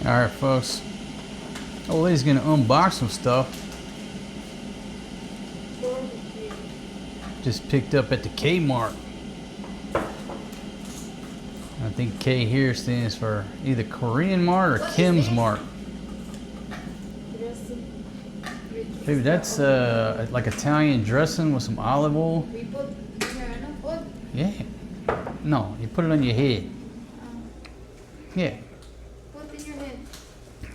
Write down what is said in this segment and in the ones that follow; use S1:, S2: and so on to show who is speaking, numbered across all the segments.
S1: Alright folks, old lady's gonna unbox some stuff. Just picked up at the K-Mart. I think K here stands for either Korean Mart or Kim's Mart. Maybe that's like Italian dressing with some olive oil. Yeah. No, you put it on your head. Yeah.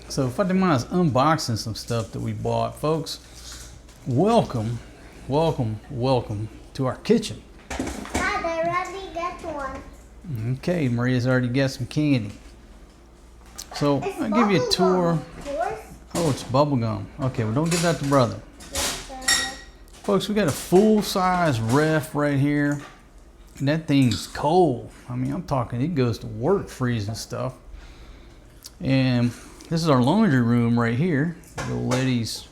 S1: So Fatima is unboxing some stuff that we bought, folks. Welcome to our kitchen.
S2: Dad, I already got one.
S1: Okay, Maria's already got some candy. So
S2: It's
S1: I'll give you a tour.
S2: Yours?
S1: Oh, it's bubble gum. Okay, well don't give that to brother.
S2: Yes,
S1: Folks, we got a full-size ref right here. And that thing's cold. I mean, I'm talking, it goes to work freezing stuff. And this is our laundry room right here. The old lady's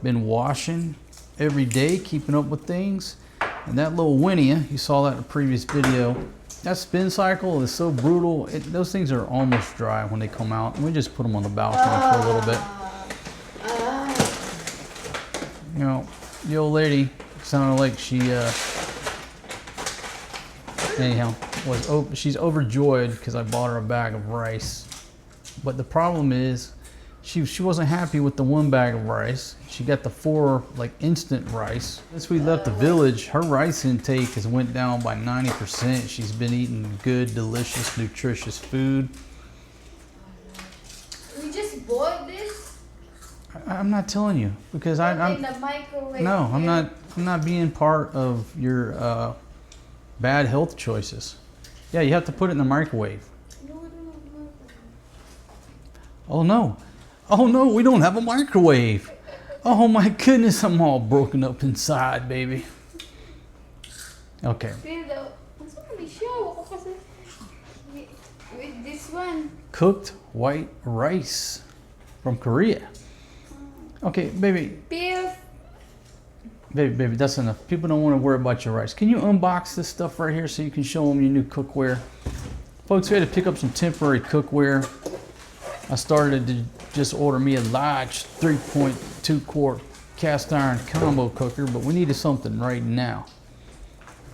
S1: been washing every day, keeping up with things. And that little Winnie, you saw that in the previous video, that spin cycle is so brutal. Those things are almost dry when they come out. And we just put them on the balcony for a little bit. You know, the old lady sounded like she, anyhow, she's overjoyed because I bought her a bag of rice. But the problem is, she wasn't happy with the one bag of rice. She got the 4 like instant rice. Since we left the village, her rice intake has went down by 90%. She's been eating good, delicious, nutritious food.
S3: We just bought this?
S1: I'm not telling you because
S3: In the microwave.
S1: no, I'm not being part of your bad health choices. Yeah, you have to put it in the microwave. Oh no. Oh no, we don't have a microwave. Oh my goodness, I'm all broken up inside, baby. Okay.
S3: With this one.
S1: Cooked white rice from Korea. Okay, baby. Baby, that's enough. People don't want to worry about your rice. Can you unbox this stuff right here so you can show them your new cookware? Folks, we had to pick up some temporary cookware. I started to just order me a large 3.2 quart cast iron combo cooker, but we needed something right now.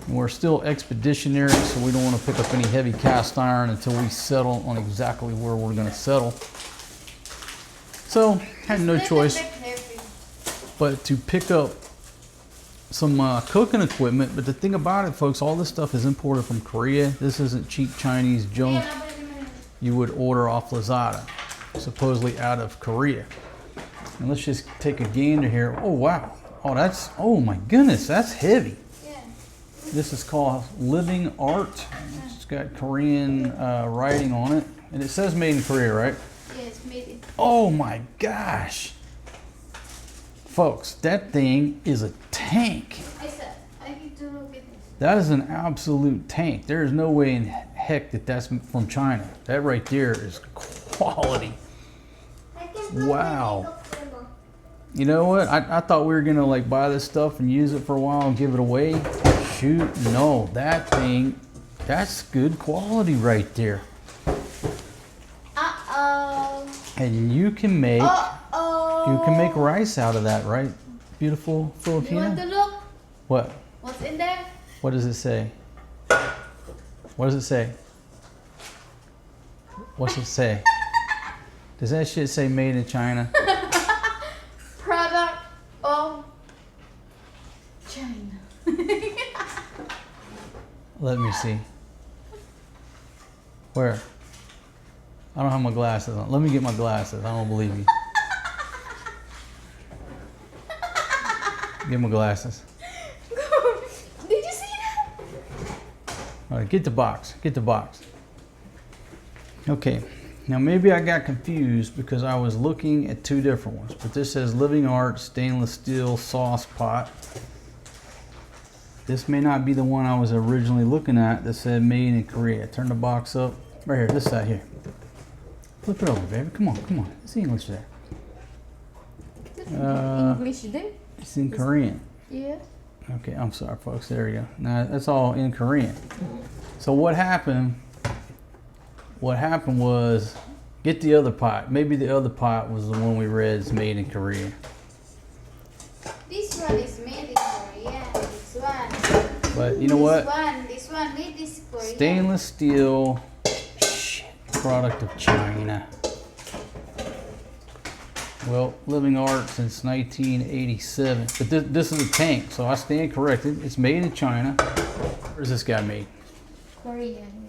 S1: And we're still expeditionary, so we don't want to pick up any heavy cast iron until we settle on exactly where we're going to settle. So, had no choice but to pick up some cooking equipment. But the thing about it, folks, all this stuff is imported from Korea. This isn't cheap Chinese junk you would order off Lazada, supposedly out of Korea. And let's just take a gander here. Oh wow, oh my goodness, that's heavy.
S3: Yeah.
S1: This is called Living Art. It's got Korean writing on it, and it says made in Korea, right?
S3: Yes, made it.
S1: Oh my gosh, folks, that thing is a tank.
S3: I need to look at this.
S1: That is an absolute tank. There is no way in heck that that's from China. That right there is quality. Wow. You know what? I thought we were gonna like buy this stuff and use it for a while and give it away. Shoot, no, that thing, that's good quality right there.
S3: Uh-oh.
S1: And you can make rice out of that, right? Beautiful
S3: You want to
S1: Filipina.
S3: look?
S1: What?
S3: What's in there?
S1: What does it say? What does it say? What's it say? Does that shit say made in China?
S3: Product of China.
S1: Let me see. Where? I don't have my glasses on. Let me get my glasses. I don't believe you. Get my glasses.
S3: Did you see that?
S1: All right, get the box. Get the box. Okay. Now maybe I got confused because I was looking at 2 different ones, but this says Living Art stainless steel sauce pot. This may not be the one I was originally looking at that said made in Korea. Turn the box up. Right here, this side here. Flip it over, baby. Come on, come on. It's English there.
S3: English there?
S1: It's in Korean.
S3: Yeah.
S1: Okay, I'm sorry, folks. There we go. Now that's all in Korean. So what happened? What happened was Get the other pot. Maybe the other pot was the one we read is made in Korea.
S3: This one is made in Korea. This one.
S1: But you know what?
S3: This one made this Korea.
S1: Stainless steel product of China. Well, living art since 1987. But this is a tank, so I stand corrected. It's made in China. Where's this guy made?
S3: Korean.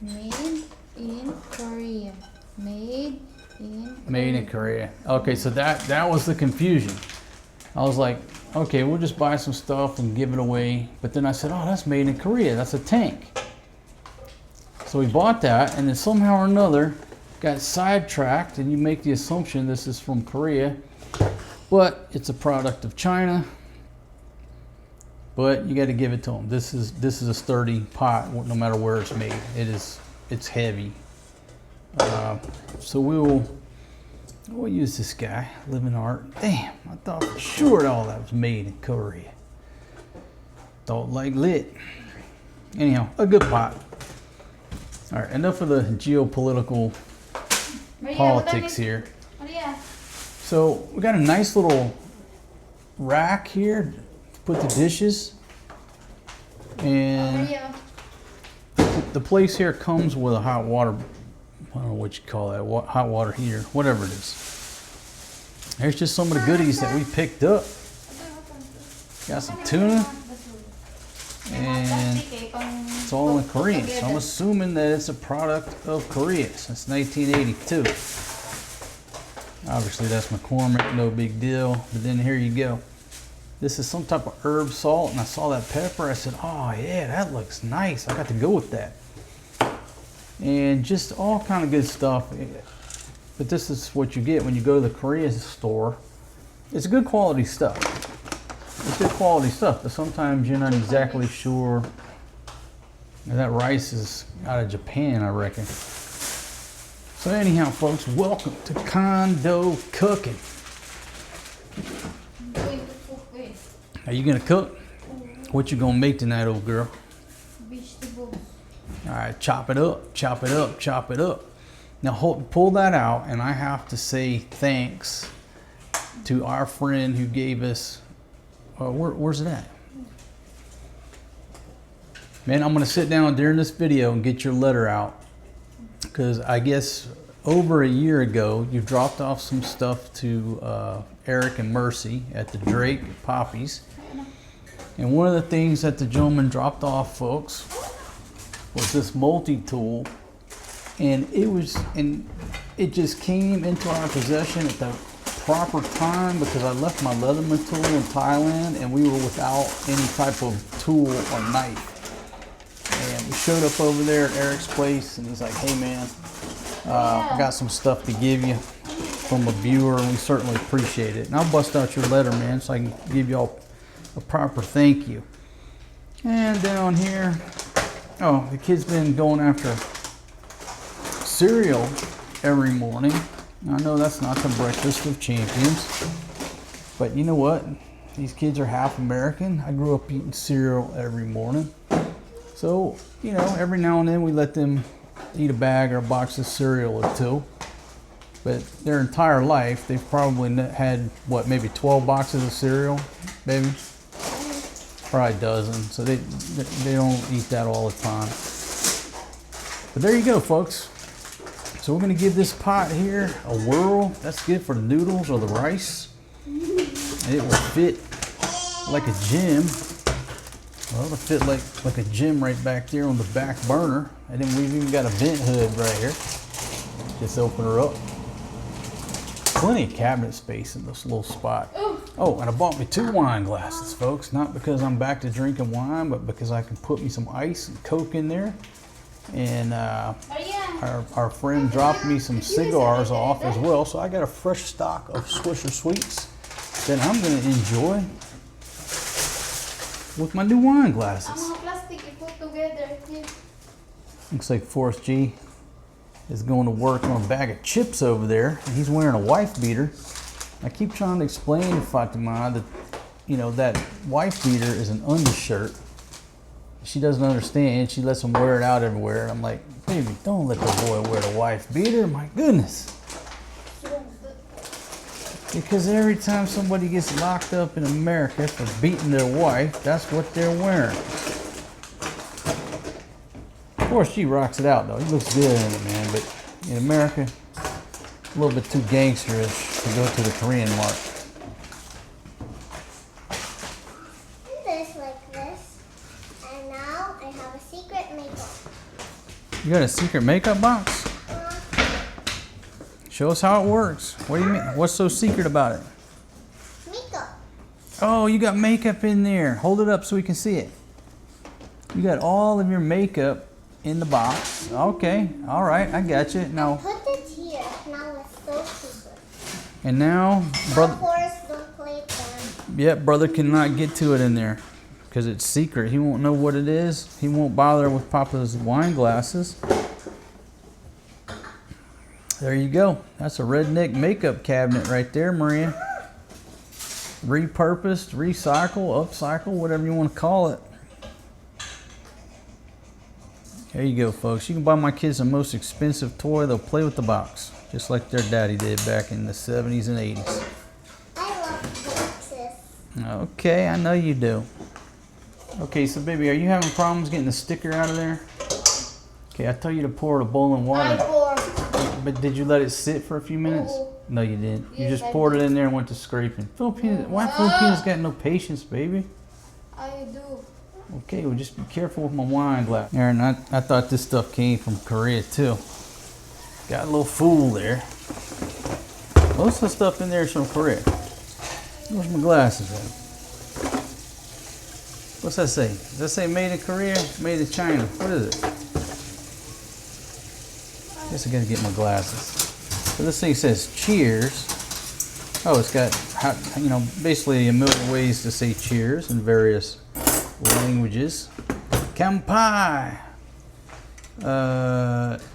S3: Made in Korea. Made in
S1: Made in Korea. Okay, so that was the confusion. I was like, okay, we'll just buy some stuff and give it away. But then I said, oh, that's made in Korea. That's a tank. So we bought that, and then somehow or another got sidetracked, and you make the assumption this is from Korea, but it's a product of China. But you got to give it to them. This is a sturdy pot, no matter where it's made. It's heavy. So we'll use this guy, living art. Damn, I thought for sure all that was made in Korea. Thought like lit. Anyhow, a good pot. All right, enough of the geopolitical politics here. So we got a nice little rack here to put the dishes, and the place here comes with a hot water, I don't know what you call that, hot water heater, whatever it is. There's just some of the goodies that we picked up. Got some tuna, and it's all in Korean, so I'm assuming that it's a product of Korea since 1982. Obviously that's McCormick, no big deal, but then here you go. This is some type of herb salt, and I saw that pepper. I said, oh yeah, that looks nice. I got to go with that. And just all kind of good stuff. But this is what you get when you go to the Korean store. It's good quality stuff. It's good quality stuff, but sometimes you're not exactly sure. And that rice is out of Japan, I reckon. So anyhow, folks, welcome to Condo Cooking. Are you gonna cook? What you gonna make tonight, old girl?
S3: Vegetables.
S1: All right, chop it up, chop it up, chop it up. Now pull that out, and I have to say thanks to our friend who gave us, where's it at? Man, I'm gonna sit down during this video and get your letter out, because I guess over a year ago you dropped off some stuff to Eric and Mercy at the Drake Poppies, and one of the things that the gentleman dropped off, folks, was this multi-tool, and it just came into our possession at the proper time, because I left my Leatherman tool in Thailand and we were without any type of tool or knife. And we showed up over there at Eric's place, and he's like, hey man, I got some stuff to give you from a viewer, and we certainly appreciate it. And I'll bust out your letter, man, so I can give y'all a proper thank you. And down here, oh, the kid's been going after cereal every morning. I know that's not the breakfast of champions, but you know what? These kids are half American. I grew up eating cereal every morning. So, you know, every now and then we let them eat a bag or a box of cereal or two. But their entire life, they've probably had, what, maybe 12 boxes of cereal, maybe? Probably a dozen. So they don't eat that all the time. But there you go, folks. So we're gonna give this pot here a whirl. That's good for the noodles or the rice. And it will fit like a gym. Well, it'll fit like a gym right back there on the back burner. And then we've even got a vent hood right here. Just open her up. Plenty of cabinet space in this little spot. Oh, and I bought me 2 wine glasses, folks. Not because I'm back to drinking wine, but because I can put me some ice and Coke in there. And our friend dropped me some cigars off as well. So I got a fresh stock of Swisher Sweets that I'm going to enjoy with my new wine glasses. Looks like Forrest G is going to work on a bag of chips over there, and he's wearing a wife beater. I keep trying to explain to Fatima that, you know, that wife beater is an undershirt. She doesn't understand. She lets him wear it out everywhere. I'm like, Baby, don't let the boy wear the wife beater. My goodness. Because every time somebody gets locked up in America for beating their wife, that's what they're wearing. Of course, she rocks it out though. He looks good in it, man. But in America, a little bit too gangsterish to go to the Korean mark.
S2: This like this. And now I have a secret makeup.
S1: You got a secret makeup box? Show us how it works. What do you mean? What's so secret about it?
S2: Makeup.
S1: Oh, you got makeup in there. Hold it up so we can see it. You got all of your makeup in the box. Okay, all right, I got you. Now,
S2: Put it here. Now it's so secret.
S1: and now, brother.
S2: Forrest, don't play it down.
S1: Yep, brother cannot get to it in there because it's secret. He won't know what it is. He won't bother with Papa's wine glasses. There you go. That's a redneck makeup cabinet right there, Maria. Repurposed, recycle, upcycle, whatever you want to call it. There you go, folks. You can buy my kids the most expensive toy. They'll play with the box, just like their daddy did back in the 70s and 80s.
S2: I love boxes.
S1: Okay, I know you do. Okay, so baby, are you having problems getting the sticker out of there? Okay, I told you to pour the boiling water. But did you let it sit for a few minutes? No, you didn't. You
S3: Yes,
S1: just
S3: I
S1: poured it
S3: did.
S1: in there and went to scraping. Why Filipinas got no patience, baby?
S3: I do.
S1: Okay, well just be careful with my wine glass. Aaron, I thought this stuff came from Korea too. Got a little fool there. Most of the stuff in there is from Korea. Where's my glasses at? What's that say? Does that say made in Korea? Made in China? What is it? Guess I gotta get my glasses. So this thing says cheers. Oh, it's got, basically a million ways to say cheers in various languages. Kampai.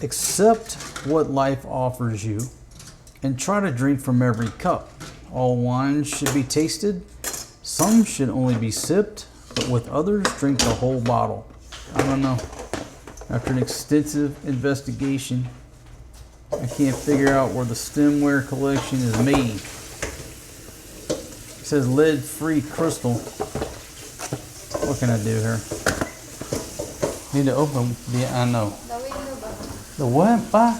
S1: Accept what life offers you and try to drink from every cup. All wines should be tasted. Some should only be sipped, but with others, drink the whole bottle. I don't know. After an extensive investigation, I can't figure out where the stemware collection is made. It says lead-free crystal. What can I do here? Need to open the, I know.
S3: The window ba?
S1: The what, pa?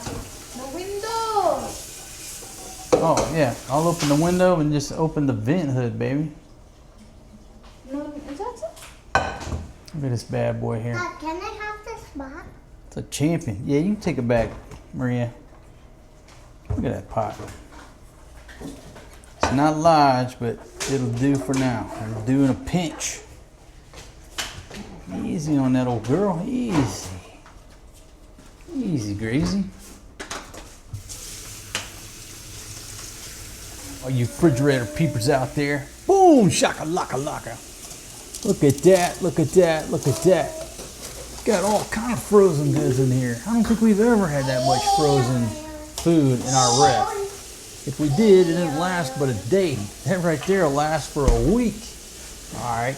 S3: The window!
S1: Oh, yeah. I'll open the window and just open the vent hood, baby.
S3: No, is that so?
S1: Look at this bad boy here.
S2: Dad, can I have this box?
S1: It's a champion. Yeah, you can take it back, Maria. Look at that pot. It's not large, but it'll do for now. It'll do in a pinch. Easy on that old girl. Easy. Easy, Gracie. All you refrigerator peepers out there. Boom! Shaka laka laka. Look at that. Look at that. Look at that. Got all kind of frozen goods in here. I don't think we've ever had that much frozen food in our ref. If we did, it didn't last but a day. That right there will last for a week. All right.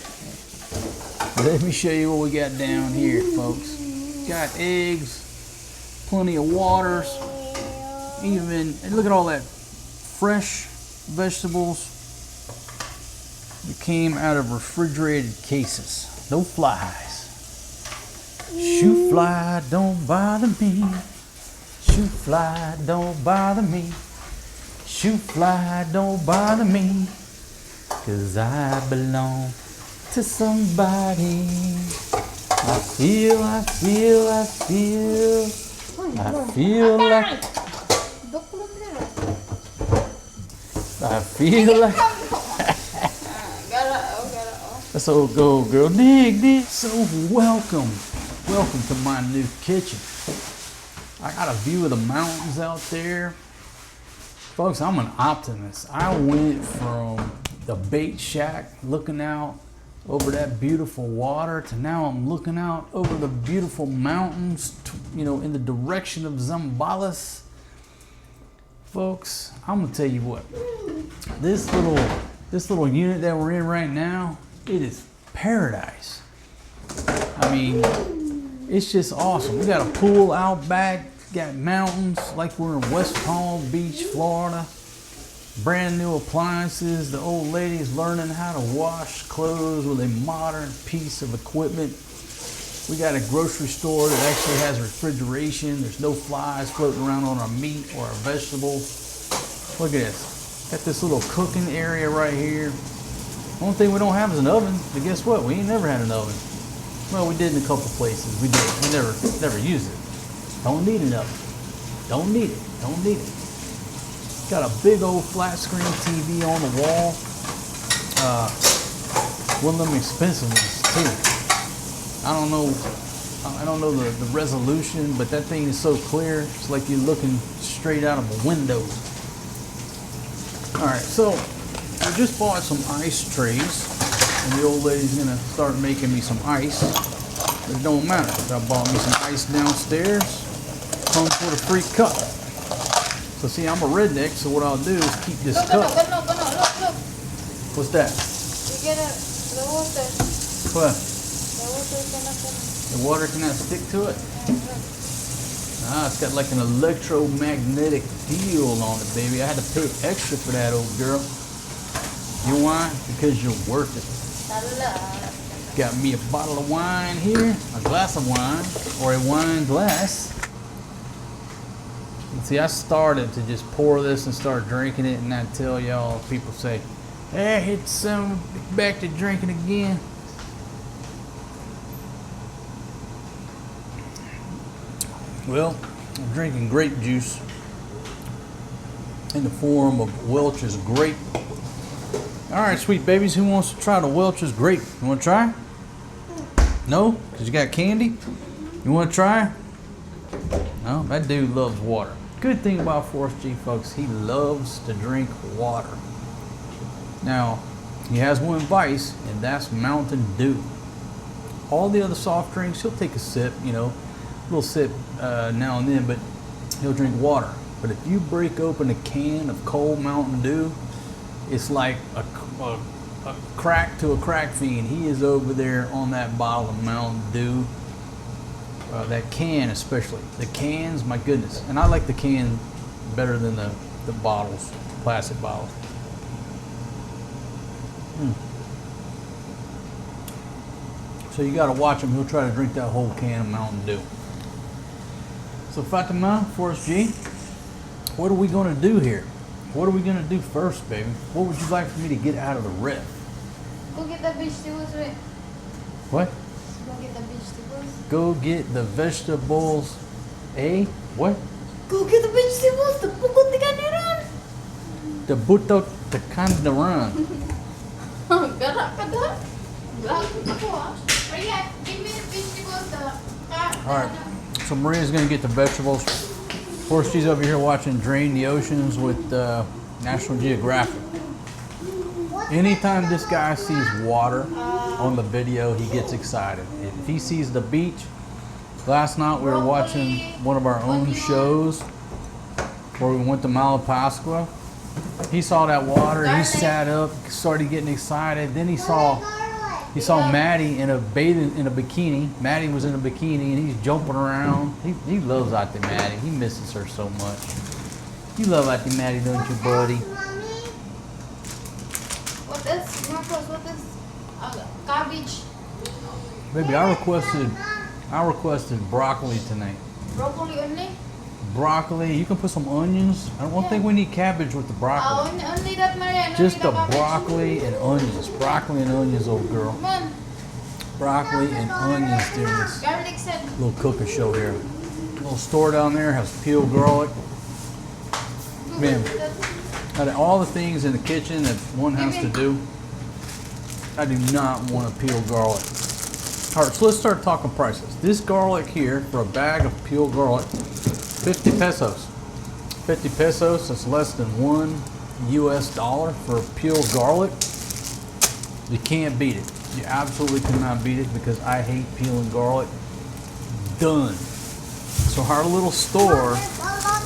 S1: Let me show you what we got down here, folks. Got eggs, plenty of waters, even, and look at all that fresh vegetables that came out of refrigerated cases. No flies. Shoot fly, don't bother me. Shoot fly, don't bother me. Shoot fly, don't bother me. 'Cause I belong to somebody. I feel like that's old gold girl. Dig. So welcome to my new kitchen. I got a view of the mountains out there. Folks, I'm an optimist. I went from the bait shack looking out over that beautiful water to now I'm looking out over the beautiful mountains, in the direction of Zambales. Folks, I'm gonna tell you what, this little unit that we're in right now, it is paradise. I mean, It's just awesome. We got a pool out back, got mountains like we're in West Palm Beach, Florida. Brand new appliances. The old lady's learning how to wash clothes with a modern piece of equipment. We got a grocery store that actually has refrigeration. There's no flies floating around on our meat or our vegetables. Look at this. Got this little cooking area right here. Only thing we don't have is an oven, but guess what? We ain't never had an oven. Well, we did in a couple places. We did. We never used it. Don't need an oven. Don't need it. Don't need it. Got a big old flat screen TV on the wall. One of them expensive ones too. I don't know the resolution, but that thing is so clear. It's like you're looking straight out of a window. All right, so I just bought some ice trays, and the old lady's gonna start making me some ice. But it don't matter. I bought me some ice downstairs. Comes with a free cup. So see, I'm a redneck, so what I'll do is keep this cup.
S3: Look.
S1: What's that?
S3: You get the water.
S1: What?
S3: The water cannot.
S1: The water cannot stick to it? Ah, it's got like an electromagnetic field on it, baby. I had to pay extra for that, old girl. You know why? Because you're worth it. Got me a bottle of wine here, a glass of wine, or a wine glass. And see, I started to just pour this and start drinking it, and I tell y'all, people say, hey, hit some back to drinking again. Well, I'm drinking grape juice in the form of Welch's grape. All right, sweet babies, who wants to try the Welch's grape? You want to try? No? Because you got candy? You want to try? No? That dude loves water. Good thing about Forrest G, folks, he loves to drink water. Now, he has one vice, and that's Mountain Dew. All the other soft drinks, he'll take a sip, you know, a little sip now and then, but he'll drink water. But if you break open a can of cold Mountain Dew, it's like a crack to a crack fiend. He is over there on that bottle of Mountain Dew. That can especially. The cans, my goodness. And I like the can better than the bottles, plastic bottles. So you gotta watch him. He'll try to drink that whole can of Mountain Dew. So Fatima, Forrest G, what are we gonna do here? What are we gonna do first, baby? What would you like for me to get out of the ref?
S3: Go get the vegetables, right?
S1: What?
S3: Go get the vegetables.
S1: Go get the vegetables. What?
S3: Go get the vegetables. The buko de kaniran.
S1: The buto the kandaran.
S3: Garak ka da. Garak ako ah. Maria, give me the vegetables.
S1: All right. So Maria's gonna get the vegetables. Forrest G's over here watching Drain the Oceans with National Geographic. Anytime this guy sees water on the video, he gets excited. If he sees the beach, last night we were watching one of our own shows where we went to Malapascua. He saw that water, he sat up, started getting excited. Then he saw Maddie in a bikini. Maddie was in a bikini and he's jumping around. He loves Auntie Maddie. He misses her so much. You love Auntie Maddie, don't you, buddy?
S3: What is Marcos? What is cabbage?
S1: Baby, I requested broccoli tonight.
S3: Broccoli only?
S1: Broccoli. You can put some onions. I don't think we need cabbage with the broccoli.
S3: Only that, Maria.
S1: Just the broccoli and onions. Broccoli and onions, old girl.
S3: Come on.
S1: Broccoli and onions during this
S3: Garlic said.
S1: little cooking show here. Little store down there has peeled garlic. Man, out of all the things in the kitchen that one has to do, I do not want to peel garlic. All right, so let's start talking prices. This garlic here, for a bag of peeled garlic, 50 pesos. 50 pesos, that's less than $1 US for peeled garlic. You can't beat it. You absolutely cannot beat it because I hate peeling garlic. Done. So our little store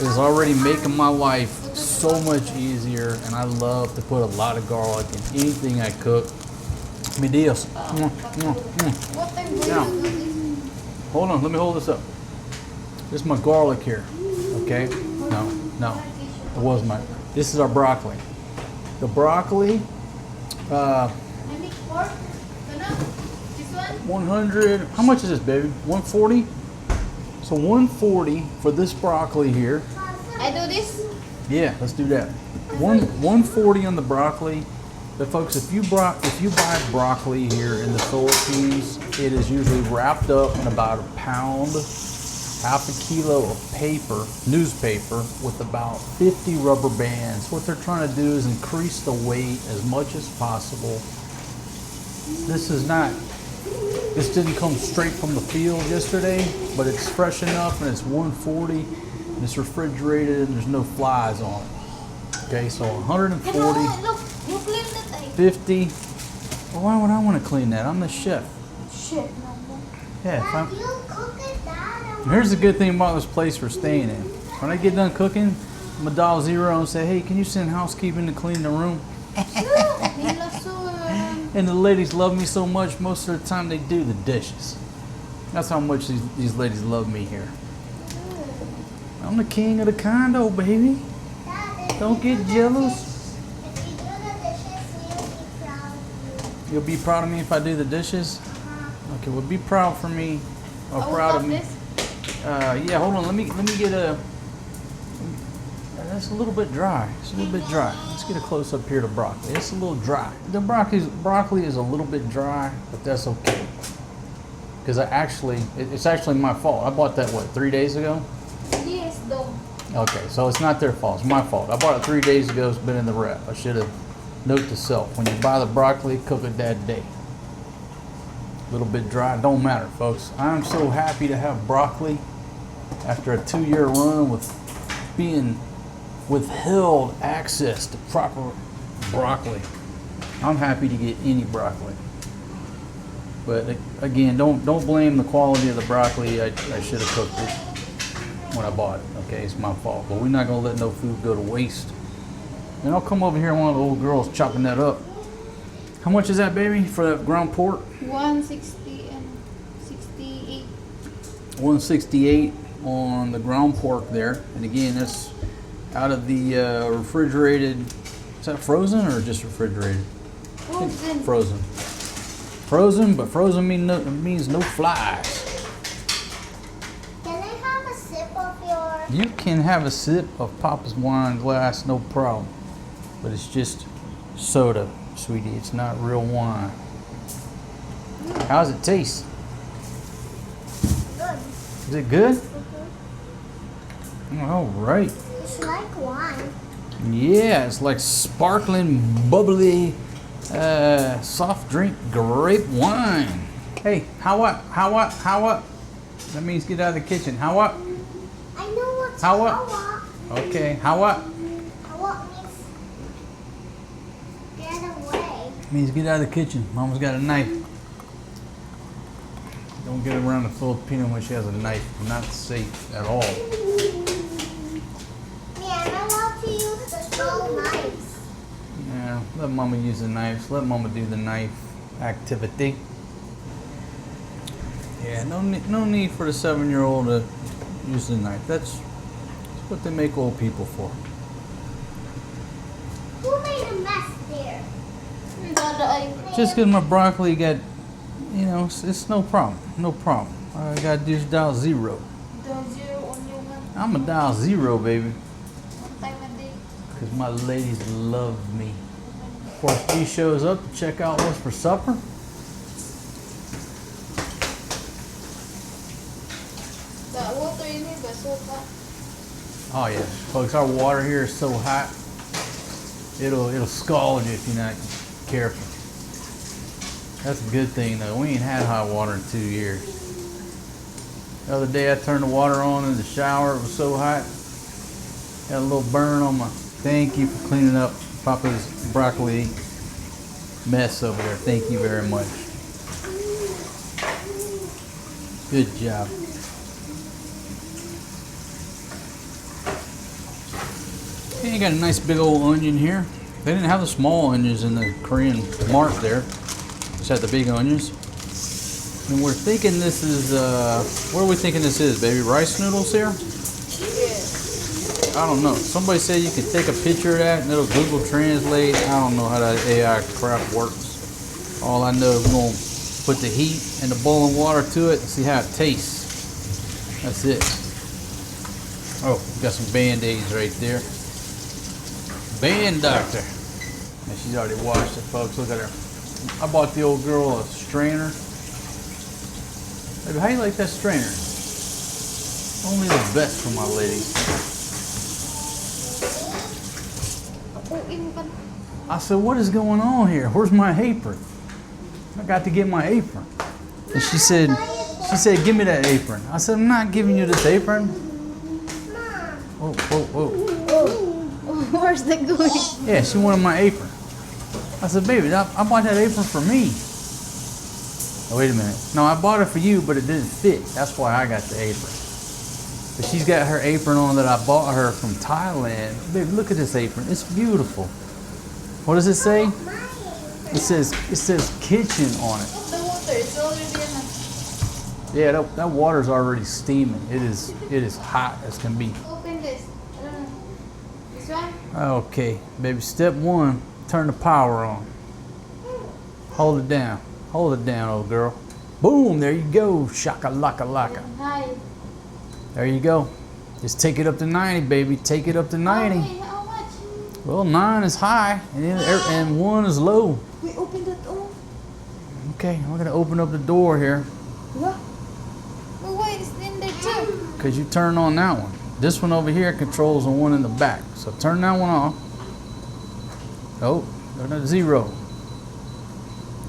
S1: is already making my life so much easier, and I love to put a lot of garlic in anything I cook. Mi Dios.
S3: What time do
S1: Now,
S3: you do this?
S1: hold on. Let me hold this up. This is my garlic here. Okay. No. It was my. This is our broccoli. The broccoli.
S3: I make pork. Ano? This one?
S1: 100. How much is this, baby? 140. So 140 for this broccoli here.
S3: I do this.
S1: Yeah, let's do that. 140 on the broccoli. But folks, if you buy broccoli here in the Philippines, it is usually wrapped up in about a pound, half a kilo of paper, newspaper, with about 50 rubber bands. What they're trying to do is increase the weight as much as possible. This didn't come straight from the field yesterday, but it's fresh enough and it's 140 and it's refrigerated and there's no flies on it. Okay, so 140,
S3: Look, you clean the thing.
S1: 50. Well, why would I want to clean that? I'm the chef.
S3: Shit, no.
S1: Yeah, if I'm,
S2: You cook it, Dad.
S1: here's the good thing about this place we're staying in. When I get done cooking, I'm a dial zero and say, hey, can you send housekeeping to clean the room? And the ladies love me so much, most of the time they do the dishes. That's how much these ladies love me here. I'm the king of the condo, baby.
S2: Dad,
S1: Don't get jealous.
S2: if you do the dishes, we'll be proud of you.
S1: You'll be proud of me if I do the dishes? Okay, well, be proud for me. Or proud of me. Yeah, hold on. Let me get a. That's a little bit dry. It's a little bit dry. Let's get a close up here to broccoli. It's a little dry. The broccoli is a little bit dry, but that's okay. Because it's actually my fault. I bought that 3 days ago.
S3: Yes, though.
S1: Okay, so it's not their fault. It's my fault. I bought it 3 days ago. It's been in the wrap. I should have. Note to self: when you buy the broccoli, cook it that day. A little bit dry. Don't matter, folks. I'm so happy to have broccoli after a 2-year run with being withheld access to proper broccoli. I'm happy to get any broccoli. But again, don't blame the quality of the broccoli. I should have cooked it when I bought it. Okay, it's my fault. But we're not gonna let no food go to waste. And I'll come over here and one of the old girls chopping that up. How much is that, baby, for that ground pork?
S3: 160 and 68.
S1: 168 on the ground pork there. And again, that's out of the refrigerated. Is that frozen or just refrigerated?
S3: Frozen.
S1: Frozen. Frozen, but frozen means no flies.
S2: Can I have a sip of your...
S1: You can have a sip of Papa's wine glass, no problem. But it's just soda, sweetie. It's not real wine. How's it taste?
S2: Good.
S1: Is it good? All right.
S2: It's like wine.
S1: Yeah, it's like sparkling, bubbly, soft drink grape wine. Hey, how up? That means get out of the kitchen. How up?
S2: I know what's
S1: How up?
S2: Hawa.
S1: Okay, how up?
S2: Hawa means get away.
S1: Means get out of the kitchen. Mama's got a knife. Don't get around the Filipina when she has a knife. Not safe at all.
S2: Yeah, I'm allowed to use the small knives.
S1: Yeah, let Mama use the knives. Let Mama do the knife activity. Yeah, no need for the 7-year-old to use the knife. That's what they make old people for.
S2: Who made a mess there?
S1: Just because my broccoli got, it's no problem. No problem. All I gotta do is dial zero.
S3: Dial zero on your one.
S1: I'm a dial zero, baby.
S3: One time a day.
S1: Because my ladies love me. Of course, she shows up to check out what's for supper.
S3: The water in here is so hot.
S1: Oh yeah, folks, our water here is so hot, it'll scald you if you're not careful. That's a good thing though. We ain't had hot water in 2 years. The other day I turned the water on in the shower. It was so hot. Had a little burn on my. Thank you for cleaning up Papa's broccoli mess over there. Thank you very much. Good job. Okay, you got a nice big old onion here. They didn't have the small onions in the Korean mart there. Just had the big onions. And we're thinking this is, what are we thinking this is, baby? Rice noodles here? I don't know. Somebody said you could take a picture of that and it'll Google Translate. I don't know how that AI crap works. All I know is we're going to put the heat and the boiling water to it and see how it tastes. That's it. Oh, got some Band-Aids right there. Band Doctor. And she's already washed it, folks. Look at her. I bought the old girl a strainer. Baby, how you like that strainer? Only the best for my ladies. I said, what is going on here? Where's my apron? I got to get my apron. And she said, give me that apron. I said, I'm not giving you this apron. Whoa, whoa, whoa.
S3: Oh, where's that going?
S1: Yeah, she wanted my apron. I said, baby, I bought that apron for me. Oh, wait a minute. No, I bought it for you, but it didn't fit. That's why I got the apron. But she's got her apron on that I bought her from Thailand. Baby, look at this apron. It's beautiful. What does it say? It says kitchen on it.
S3: The water is already in it.
S1: Yeah, that water's already steaming. It is hot as can be.
S3: Open this. I don't know. This one?
S1: Okay, baby, step one, turn the power on. Hold it down. Hold it down, old girl. Boom, there you go. Shaka laka laka.
S3: Hi.
S1: There you go. Just take it up to 90, baby. Take it up to 90.
S3: Okay, how much?
S1: Well, 9 is high and 1 is low.
S3: We opened it all.
S1: Okay, we're gonna open up the door here
S3: What? Well, why is it in there too?
S1: because you turn on that one. This one over here controls the one in the back. So turn that one off. Oh, go to 0.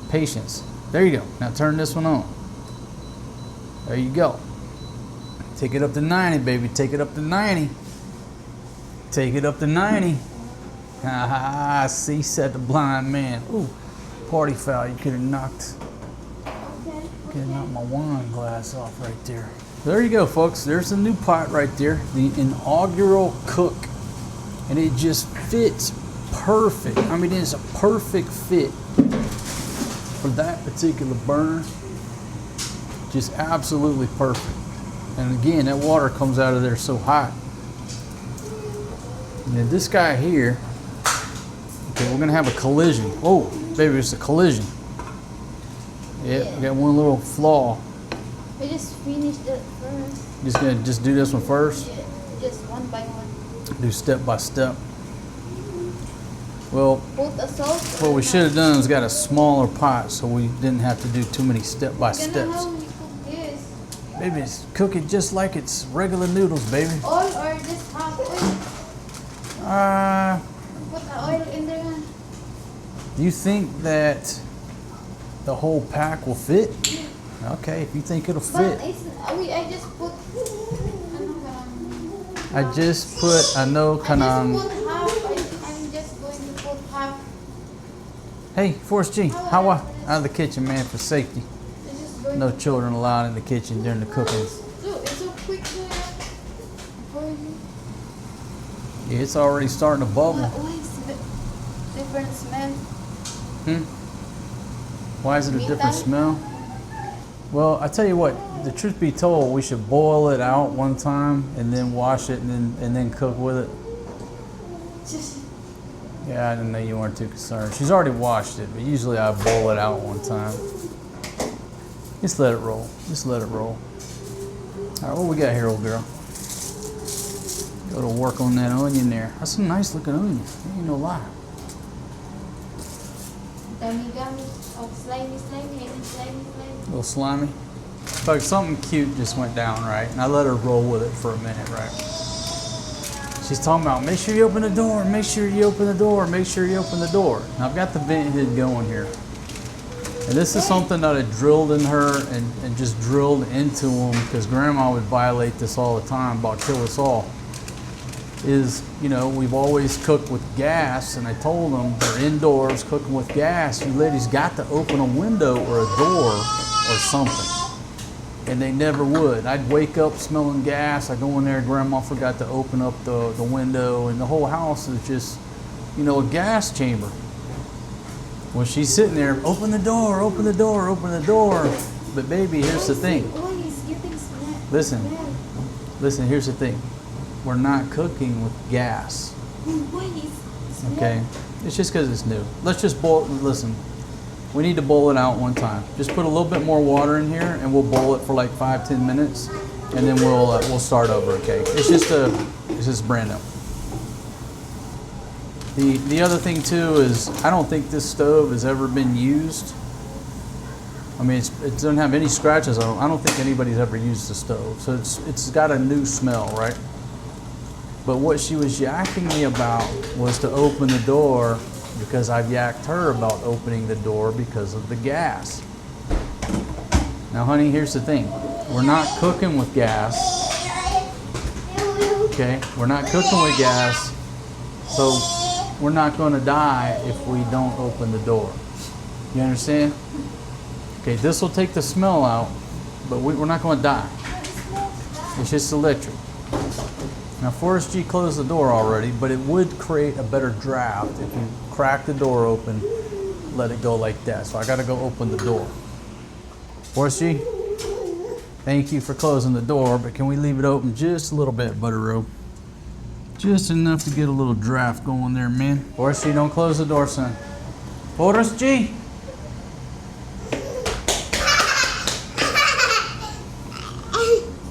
S1: Patience. There you go. Now turn this one on. There you go. Take it up to 90, baby. Take it up to 90. Take it up to 90. Ah, see, said the blind man. Ooh, party foul. You could have knocked my wine glass off right there. There you go, folks. There's the new pot right there. The inaugural cook. And it just fits perfect. I mean, it's a perfect fit for that particular burner. Just absolutely perfect. And again, that water comes out of there so hot. And then this guy here, okay, we're gonna have a collision. Oh, baby, it's a collision. Yeah, we got one little flaw.
S3: I just finished it first.
S1: Just gonna do this one first.
S3: Yeah, just one by one.
S1: Do step by step. Well,
S3: Put the salt.
S1: what we should have done is got a smaller pot so we didn't have to do too many step by
S3: How
S1: steps.
S3: you cook this?
S1: Baby, cook it just like it's regular noodles, baby.
S3: Oil or just half oil? Put the oil in there.
S1: Do you think that the whole pack will fit? Okay, if you think it'll
S3: But
S1: fit.
S3: I just put.
S1: I just put, I know,
S3: I
S1: kanan.
S3: just put half. I'm just going to put half.
S1: Hey, Forrest G, how out of the kitchen, man, for safety.
S3: This is going
S1: No children allowed in the kitchen during the cooking.
S3: It's so quick for you.
S1: Yeah, it's already starting to bubble.
S3: Why is it different smell?
S1: Why is it a
S3: Meat
S1: different
S3: time?
S1: smell? Well, I tell you what, the truth be told, we should boil it out one time and then wash it and then cook with it.
S3: Just
S1: Yeah, I didn't know you weren't too concerned. She's already washed it, but usually I boil it out one time. Just let it roll. Just let it roll. All right, what we got here, old girl? Go to work on that onion there. That's some nice looking onion. Ain't no lie.
S3: gummy. Oh, slimy, slimy.
S1: A little slimy. But something cute just went down, right? And I let her roll with it for a minute, right? She's talking about, make sure you open the door, make sure you open the door, make sure you open the door. Now I've got the vent hood going here. And this is something that I drilled in her and just drilled into them because Grandma would violate this all the time about kill us all. Is, you know, we've always cooked with gas, and I told them they're indoors cooking with gas. You ladies got to open a window or a door or something. And they never would. I'd wake up smelling gas. I go in there, Grandma forgot to open up the window, and the whole house is just, you know, a gas chamber. When she's sitting there, open the door, open the door, open the door. But baby, here's the thing.
S3: Oh, he's getting snack.
S1: Listen, here's the thing. We're not cooking with gas.
S3: Why is
S1: Okay? It's just because it's new. Let's just boil, listen. We need to boil it out one time. Just put a little bit more water in here and we'll boil it for like 5-10 minutes and then we'll start over, okay? It's just brand new. The other thing too is I don't think this stove has ever been used. I mean, it doesn't have any scratches. I don't think anybody's ever used the stove. So it's got a new smell, right? But what she was yakking me about was to open the door because I've yacked her about opening the door because of the gas. Now, honey, here's the thing. We're not cooking with gas. Okay? We're not cooking with gas. So we're not going to die if we don't open the door. You understand? Okay, this will take the smell out, but we're not going to die. It's just electric. Now, Forrest G closed the door already, but it would create a better draft if you crack the door open, let it go like that. So I got to go open the door. Forrest G, thank you for closing the door, but can we leave it open just a little bit, Butter Rope? Just enough to get a little draft going there, man. Forrest G, don't close the door, son. Forrest G.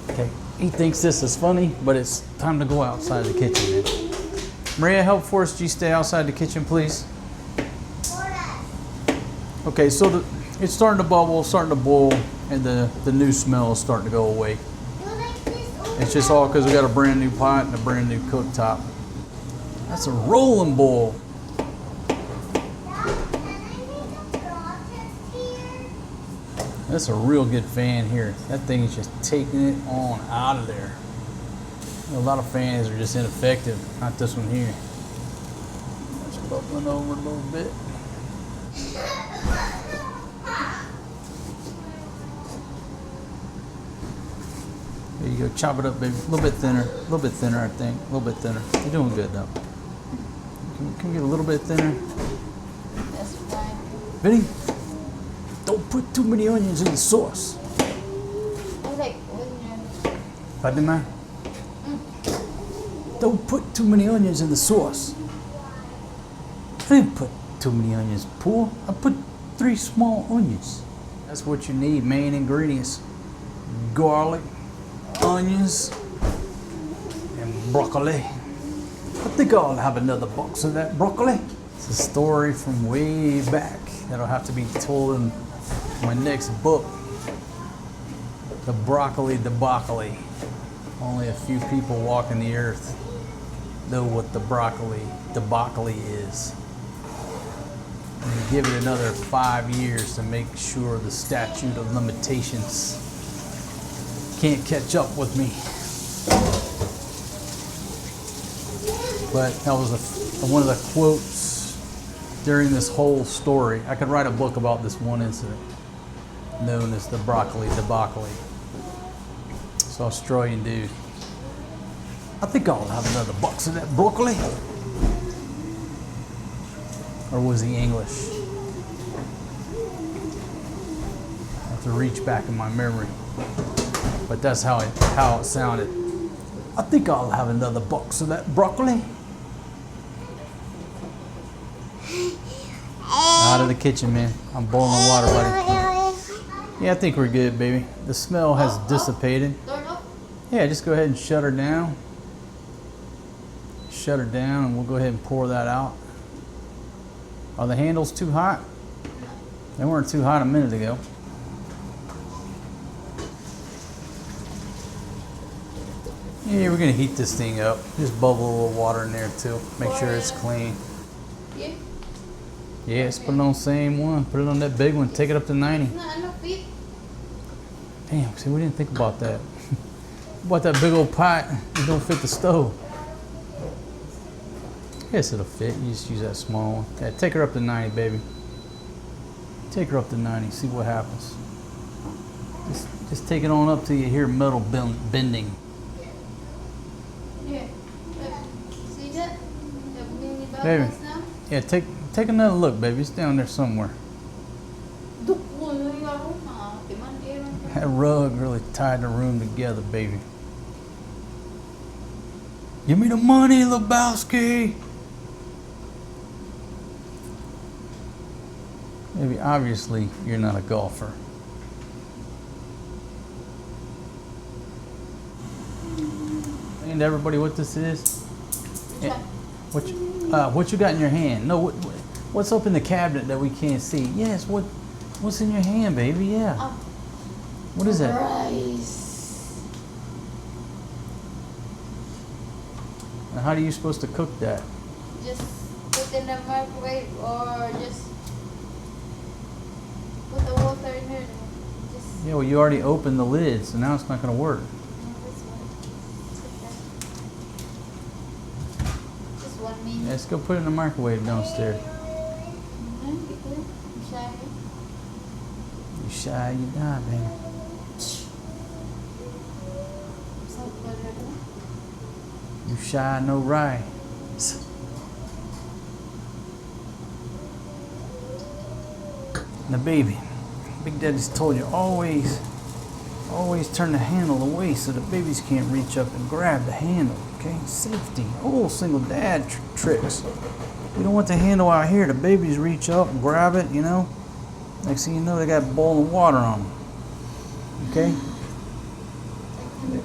S1: Okay, he thinks this is funny, but it's time to go outside the kitchen, man. Maria, help Forrest G stay outside the kitchen, please. Okay, so it's starting to bubble, starting to boil, and the new smell is starting to go away. It's just all because we got a brand new pot and a brand new cooktop. That's a rolling bowl. That's a real good fan here. That thing is just taking it on out of there. A lot of fans are just ineffective. Not this one here. It's bubbling over a little bit. There you go. Chop it up, baby. A little bit thinner. A little bit thinner, I think. A little bit thinner. You're doing good, though. Can we get a little bit thinner?
S3: That's fine.
S1: Vinny, don't put too many onions in the sauce.
S3: I like onion.
S1: Fatima, don't put too many onions in the sauce. I didn't put too many onions, Pool. I put 3 small onions. That's what you need, main ingredients. Garlic, onions, and broccoli. I think I'll have another box of that broccoli. It's a story from way back that'll have to be told in my next book. The broccoli debacle. Only a few people walking the earth know what the broccoli debacle is. And you give it another 5 years to make sure the statute of limitations can't catch up with me. But that was one of the quotes during this whole story. I could write a book about this one incident known as the broccoli debacle. This Australian dude. I think I'll have another box of that broccoli. Or was he English? I have to reach back in my memory. But that's how it sounded. I think I'll have another box of that broccoli. Out of the kitchen, man. I'm boiling water, buddy. Yeah, I think we're good, baby. The smell has dissipated. Yeah, just go ahead and shut her down. Shut her down and we'll go ahead and pour that out. Are the handles too hot? They weren't too hot a minute ago. Yeah, we're gonna heat this thing up. Just bubble a little water in there too. Make sure it's clean.
S3: Yeah.
S1: Yes, put it on the same one. Put it on that big one. Take it up to 90. Damn, see, we didn't think about that. Bought that big old pot. It don't fit the stove. Yes, it'll fit. You just use that small one. Yeah, take her up to 90, baby. Take her up to 90. See what happens. Just take it on up till you hear metal bending.
S3: Yeah. See that? The mini
S1: Baby.
S3: bubbles now?
S1: Yeah, take another look, baby. It's down there somewhere. That rug really tied the room together, baby. Give me the money, Lebowski. Maybe obviously you're not a golfer. And everybody, what this is?
S3: Yeah.
S1: What you got in your hand? No, what's up in the cabinet that we can't see? Yes, what's in your hand, baby? Yeah. What is that?
S3: Rice.
S1: And how are you supposed to cook that?
S3: Just put in the microwave or just put the water in here. Just
S1: Yeah, well, you already opened the lid, so now it's not going to work.
S3: Just 1 minute.
S1: Yeah, let's go put it in the microwave downstairs. You shy, you die, baby. You shy, no right. Now, baby, Big Daddy's told you always turn the handle away so the babies can't reach up and grab the handle. Okay, safety. Old single dad tricks. You don't want the handle out here. The babies reach up and grab it. You know. Next thing you know, they got boiling water on them. Okay.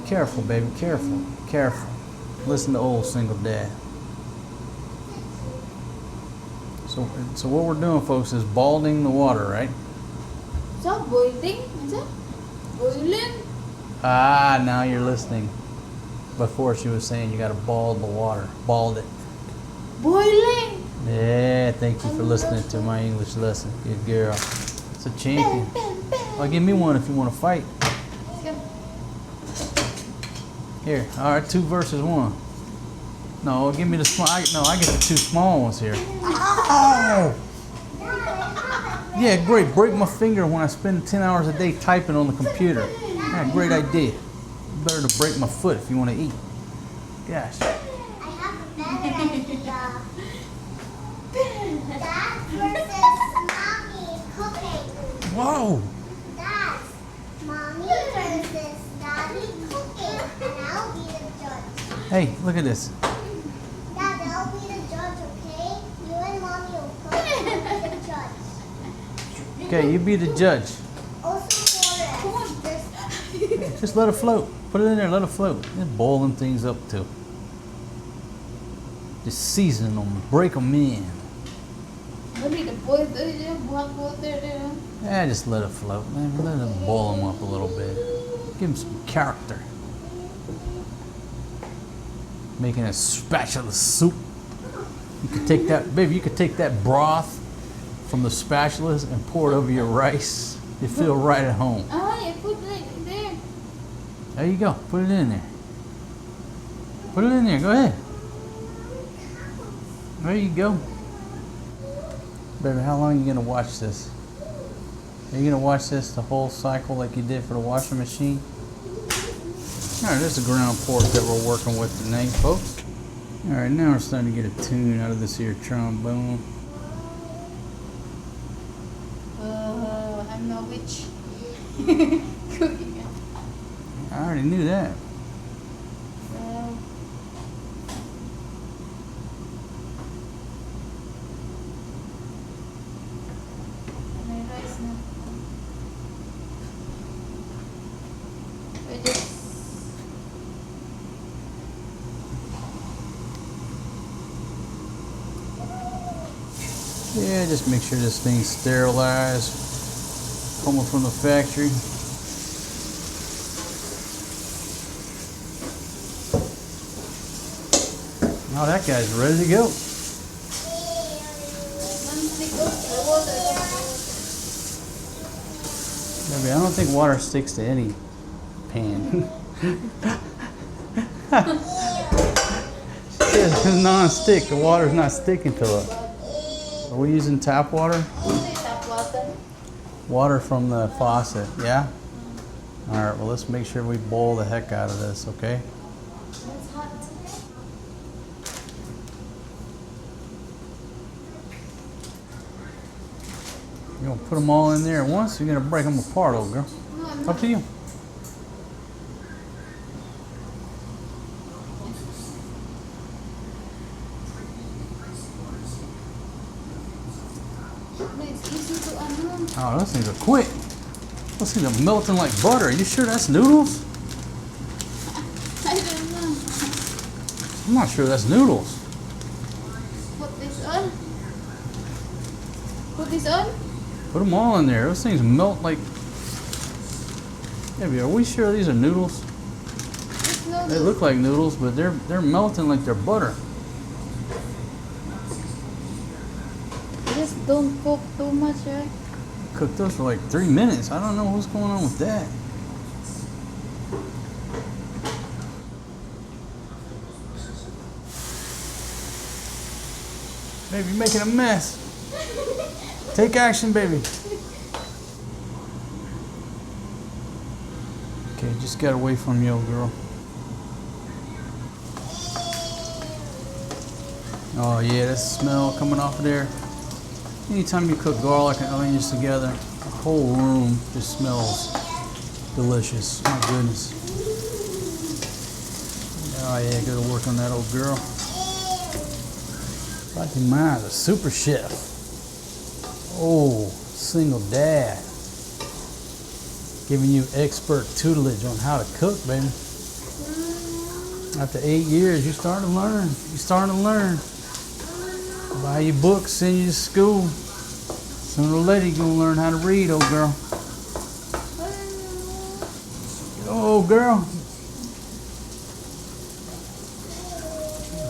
S1: Careful, baby. Careful. Careful. Listen to old single dad. So what we're doing, folks, is balding the water, right?
S3: So boiling, is it? Boiling?
S1: Ah, now you're listening. Before she was saying you got to bald the water. Bald it.
S3: Boiling.
S1: Yeah, thank you for listening to my English lesson. Good girl. It's a champion. Oh, give me one if you want to fight. Here, all right, 2 versus 1. No, give me the small. No, I get the 2 small ones here. Ow! Yeah, great. Break my finger when I spend 10 hours a day typing on the computer. Yeah, great idea. Better to break my foot if you want to eat. Gosh.
S2: I have a better idea. Dad versus mommy cooking.
S1: Whoa.
S2: Dad, mommy versus daddy cooking, and I'll be the judge.
S1: Hey, look at this.
S2: Dad, I'll be the judge, okay? You and mommy will cook, and I'll be the judge.
S1: Okay, you be the judge.
S2: Also, Forrest.
S1: Just let it float. Put it in there, let it float. Just boil them things up too. Just season them, break them in.
S3: No need to boil the hot water there.
S1: Yeah, just let it float, man. Let it boil them up a little bit. Give them some character. Making a spatula soup. You could take that, baby, you could take that broth from the spatulas and pour it over your rice. You feel right at home.
S3: Ah, you put it there.
S1: There you go. Put it in there. Put it in there. Go ahead. There you go. Baby, how long are you going to watch this? Are you going to watch this the whole cycle like you did for the washing machine? Alright, there's the ground pork that we're working with tonight, folks. Alright, now we're starting to get a tune out of this here trombone.
S3: I'm no witch. Cooking.
S1: I already knew that.
S3: May rice na. We just
S1: Yeah, just make sure this thing's sterilized. Coming from the factory. Now that guy's ready to go.
S3: non-stick the water.
S1: Maybe I don't think water sticks to any pan. It's non-stick. The water's not sticking to it. Are we using tap water?
S3: Tap water.
S1: Water from the faucet, yeah? All right, well, let's make sure we boil the heck out of this, okay?
S3: It's hot.
S1: You're gonna put them all in there at once? You're gonna break them apart, old girl.
S3: No, I'm
S1: Up to you.
S3: It's easy to ano.
S1: Oh, those things are quick. Those things are melting like butter. Are you sure that's noodles?
S3: I don't know.
S1: I'm not sure that's noodles.
S3: Put this on. Put this on.
S1: Put them all in there. Those things melt like... Yeah, are we sure these are noodles?
S3: It's
S1: They
S3: noodles.
S1: look like noodles, but they're melting like they're butter.
S3: Just don't cook too much, right?
S1: Cooked those for like 3 minutes. I don't know what's going on with that. Baby, you're making a mess. Take action, baby. Okay, just got away from you, old girl. Oh yeah, that smell coming off of there. Anytime you cook garlic and onions together, the whole room just smells delicious. My goodness. Oh yeah, gotta work on that old girl. Fatima is a super chef. Oh, single dad. Giving you expert tutelage on how to cook, baby. After 8 years, you're starting to learn. You're starting to learn. Buy you books, send you to school. Sooner or later, you're gonna learn how to read, old girl. Oh, girl.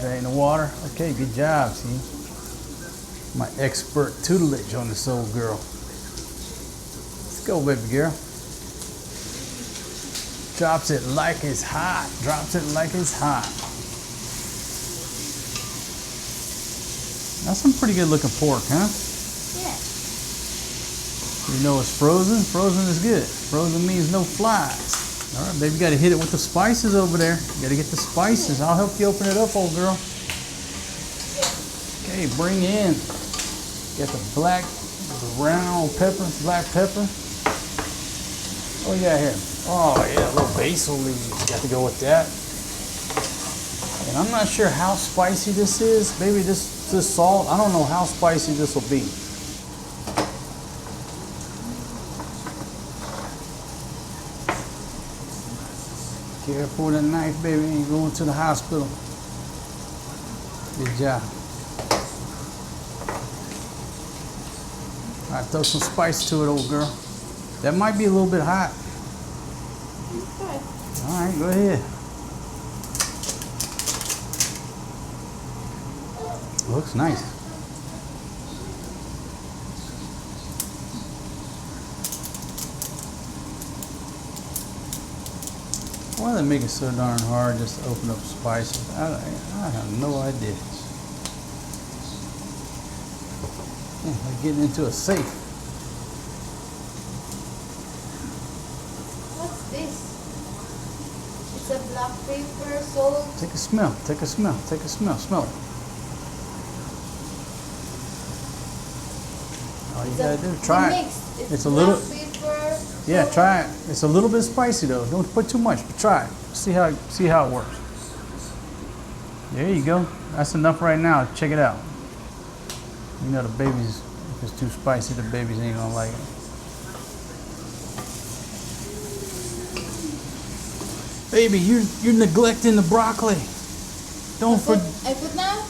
S1: Drain the water. Okay, good job, see? My expert tutelage on this old girl. Let's go, baby girl. Drops it like it's hot. Drops it like it's hot. That's some pretty good looking pork, huh?
S3: Yeah.
S1: You know it's frozen. Frozen is good. Frozen means no flies. All right, baby, you got to hit it with the spices over there. You got to get the spices. I'll help you open it up, old girl. Okay, bring in. Get the black, brown pepper, black pepper. What we got here? Oh yeah, a little basil leaves. Got to go with that. And I'm not sure how spicy this is. Maybe this salt. I don't know how spicy this will be. Careful with the knife, baby. Ain't going to the hospital. Good job. All right, throw some spice to it, old girl. That might be a little bit hot.
S3: Okay.
S1: All right, go ahead. Looks nice. Why do they make it so darn hard just to open up spices? I have no idea. Like getting into a safe.
S3: What's this? It's a black pepper, salt.
S1: Take a smell. Take a smell. Take a smell. Smell it. All you gotta do, try it.
S3: It's
S1: It's a
S3: black
S1: little.
S3: pepper,
S1: Yeah,
S3: salt.
S1: try it. It's a little bit spicy though. Don't put too much, but try it. See how it works. There you go. That's enough right now. Check it out. You know the babies, if it's too spicy, the babies ain't gonna like it. Baby, you're neglecting the broccoli. Don't forget.
S3: I put now?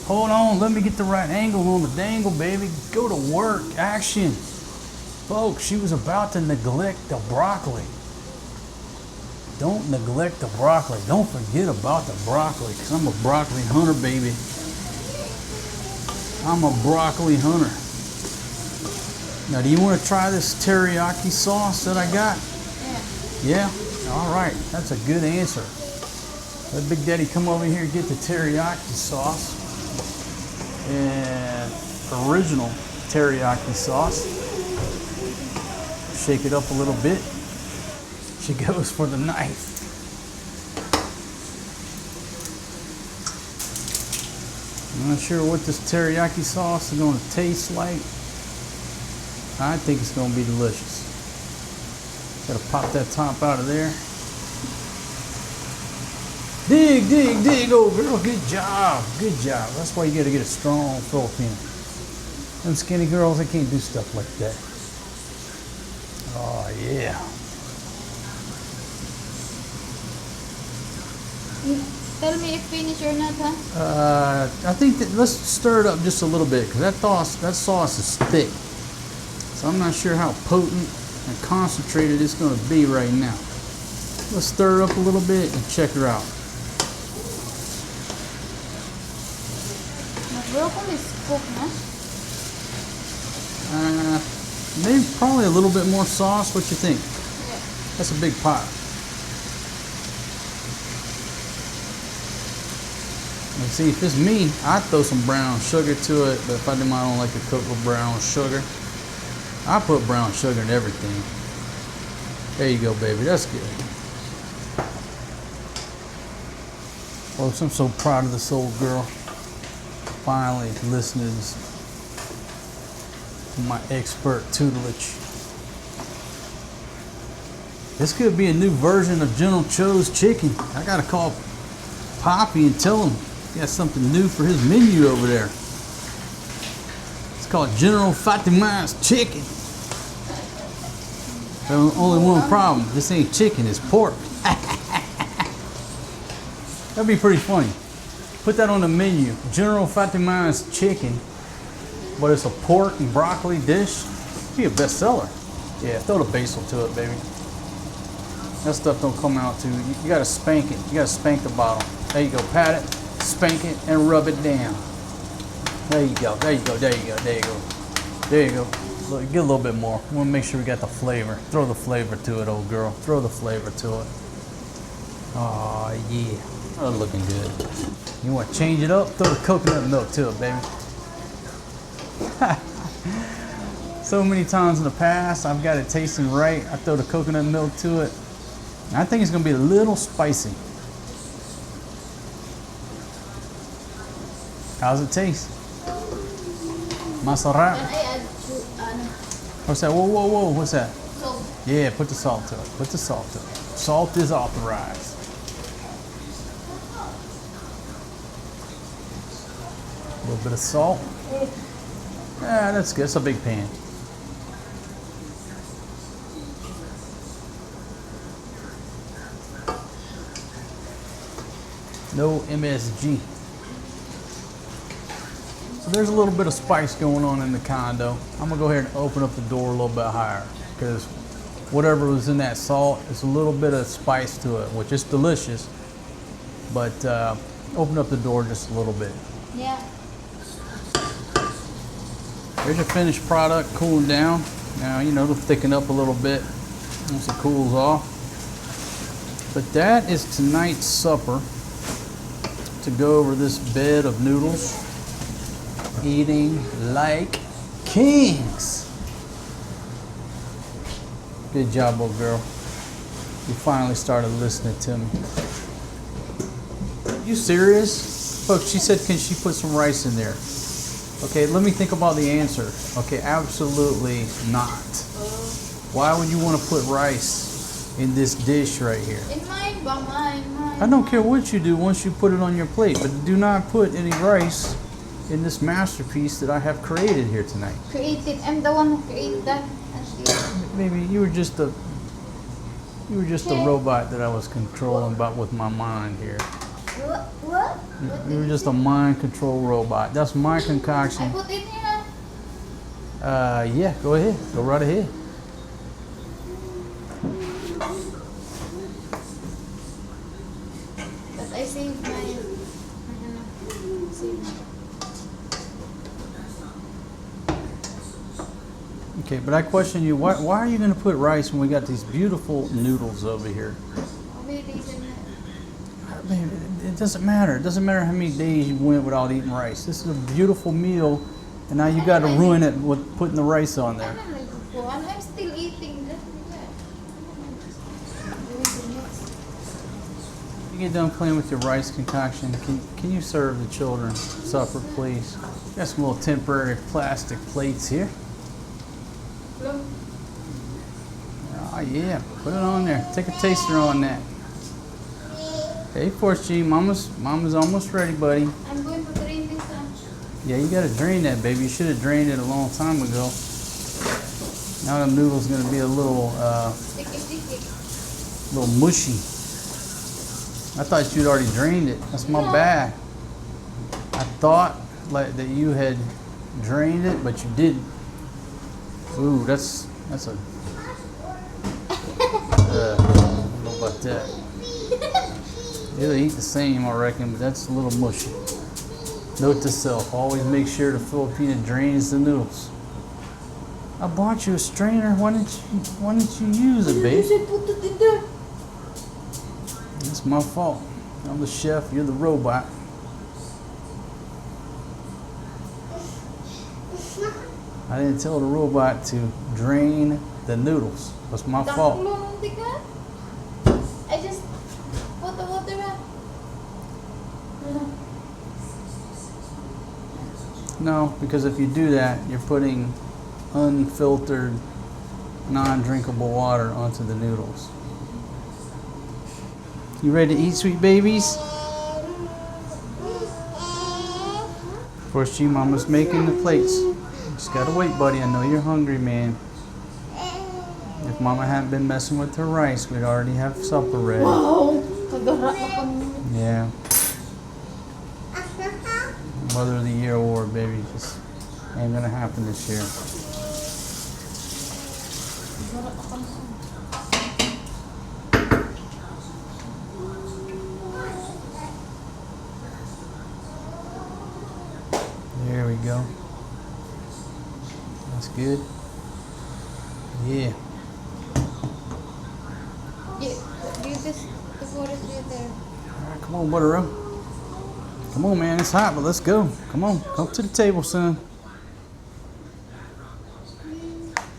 S1: Hold on, let me get the right angle on the dangle, baby. Go to work, action. Folks, she was about to neglect the broccoli. Don't neglect the broccoli. Don't forget about the broccoli, because I'm a broccoli hunter, baby. I'm a broccoli hunter. Now, do you want to try this teriyaki sauce that I got?
S3: Yeah.
S1: Yeah? All right, that's a good answer. Let Big Daddy come over here and get the teriyaki sauce. And original teriyaki sauce. Shake it up a little bit. She goes for the knife. I'm not sure what this teriyaki sauce is going to taste like. I think it's going to be delicious. Gotta pop that top out of there. Dig, dig, dig, oh girl, good job, good job. That's why you gotta get a strong Filipina. Them skinny girls, they can't do stuff like that. Oh yeah.
S3: Tell me if finished or not, huh?
S1: I think that let's stir it up just a little bit because that sauce is thick. So I'm not sure how potent and concentrated it's gonna be right now. Let's stir it up a little bit and check her out.
S3: The broccoli is cooked, huh?
S1: Maybe probably a little bit more sauce. What you think?
S3: Yeah.
S1: That's a big pot. And see, if it's me, I'd throw some brown sugar to it, but Fatima don't like to cook with brown sugar. I put brown sugar in everything. There you go, baby. That's good. Folks, I'm so proud of this old girl. Finally listening to my expert tutelage. This could be a new version of General Cho's chicken. I gotta call Poppy and tell him he got something new for his menu over there. It's called General Fatima's chicken. There's only one problem. This ain't chicken, it's pork. That'd be pretty funny. Put that on the menu. General Fatima's chicken, but it's a pork and broccoli dish. It'd be a bestseller. Yeah, throw the basil to it, baby. That stuff don't come out too. You gotta spank it. You gotta spank the bottle. There you go. Pat it, spank it, and rub it down. There you go. There you go. There you go. There you go. There you go. Look, get a little bit more. We want to make sure we got the flavor. Throw the flavor to it, old girl. Throw the flavor to it. Oh yeah. Oh, looking good. You want to change it up? Throw the coconut milk to it, baby. So many times in the past, I've got it tasting right. I throw the coconut milk to it. I think it's going to be a little spicy. How's it taste? Masarap.
S3: Can I add
S1: What's that? Whoa, whoa, whoa. What's that?
S3: salt?
S1: Yeah, put the salt to it. Put the salt to it. Salt is authorized. A little bit of salt. Yeah, that's good. It's a big pan. No MSG. So there's a little bit of spice going on in the condo. I'm gonna go ahead and open up the door a little bit higher because whatever was in that salt, it's a little bit of spice to it, which is delicious. But open up the door just a little bit.
S3: Yeah.
S1: Here's your finished product cooling down. Now, you know, it'll thicken up a little bit once it cools off. But that is tonight's supper to go over this bed of noodles. Eating like kings. Good job, old girl. You finally started listening to me. You serious? Folks, she said, can she put some rice in there? Okay, let me think about the answer. Okay, absolutely not. Why would you want to put rice in this dish right here?
S3: In mine, ba mine.
S1: I don't care what you do once you put it on your plate, but do not put any rice in this masterpiece that I have created here tonight.
S3: Created. I'm the one who created that.
S1: Maybe you were just a robot that I was controlling about with my mind here.
S2: What?
S1: You were just a mind control robot. That's my
S3: I
S1: concoction.
S3: put it here.
S1: Yeah, go ahead. Go right ahead.
S3: But I saved my saved.
S1: Okay, but I question you, why are you going to put rice when we got these beautiful noodles over here? I mean, it doesn't matter. It doesn't matter how many days you went without eating rice. This is a beautiful meal, and now you got to ruin it with putting the rice on there.
S3: I'm still eating.
S1: You get done playing with your rice concoction. Can you serve the children supper, please? Got some little temporary plastic plates here. Oh yeah, put it on there. Take a taster on that. Hey, Force G, Mama's almost ready, buddy.
S3: I'm going to drain this one.
S1: Yeah, you gotta drain that, baby. You should have drained it a long time ago. Now the noodle's gonna be a little little mushy. I thought you'd already drained it. That's my bad. I thought like that you had drained it, but you didn't. Ooh, that's a. I don't know about that. It'll eat the same, I reckon, but that's a little mushy. Note to self: always make sure the Filipina drains the noodles. I bought you a strainer. Why didn't you use it, babe?
S3: Put it in there.
S1: It's my fault. I'm the chef. You're the robot. I didn't tell the robot to drain the noodles. That's my fault.
S3: I just put the water back.
S1: No, because if you do that, you're putting unfiltered, non-drinkable water onto the noodles. You ready to eat, sweet babies? Of course, G Mama's making the plates. Just gotta wait, buddy. I know you're hungry, man. If Mama hadn't been messing with her rice, we'd already have supper ready.
S3: Wow! Nagharap na kami.
S1: Yeah. Mother of the Year award, baby. Just ain't gonna happen this year. There we go. That's good. Yeah.
S3: You just the water is there.
S1: All right, come on, Butterrow. Come on, man. It's hot, but let's go. Come on. Come to the table, son.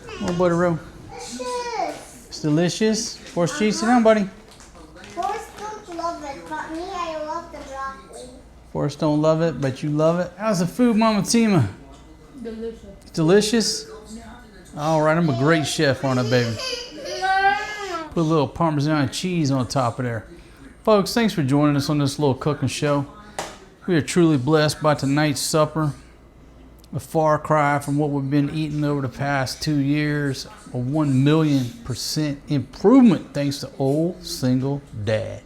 S1: Come on, Butterrow. It's delicious. Force cheese. Sit down, buddy.
S2: Forrest don't love it, but me, I love the broccoli.
S1: Forrest don't love it, but you love it. How's the food, Mama Tima?
S3: Delicious.
S1: Delicious? All right, I'm a great chef on it, baby. Put a little Parmesan cheese on top of there. Folks, thanks for joining us on this little cooking show. We are truly blessed by tonight's supper. A far cry from what we've been eating over the past 2 years. A 1,000,000% improvement thanks to old single dad.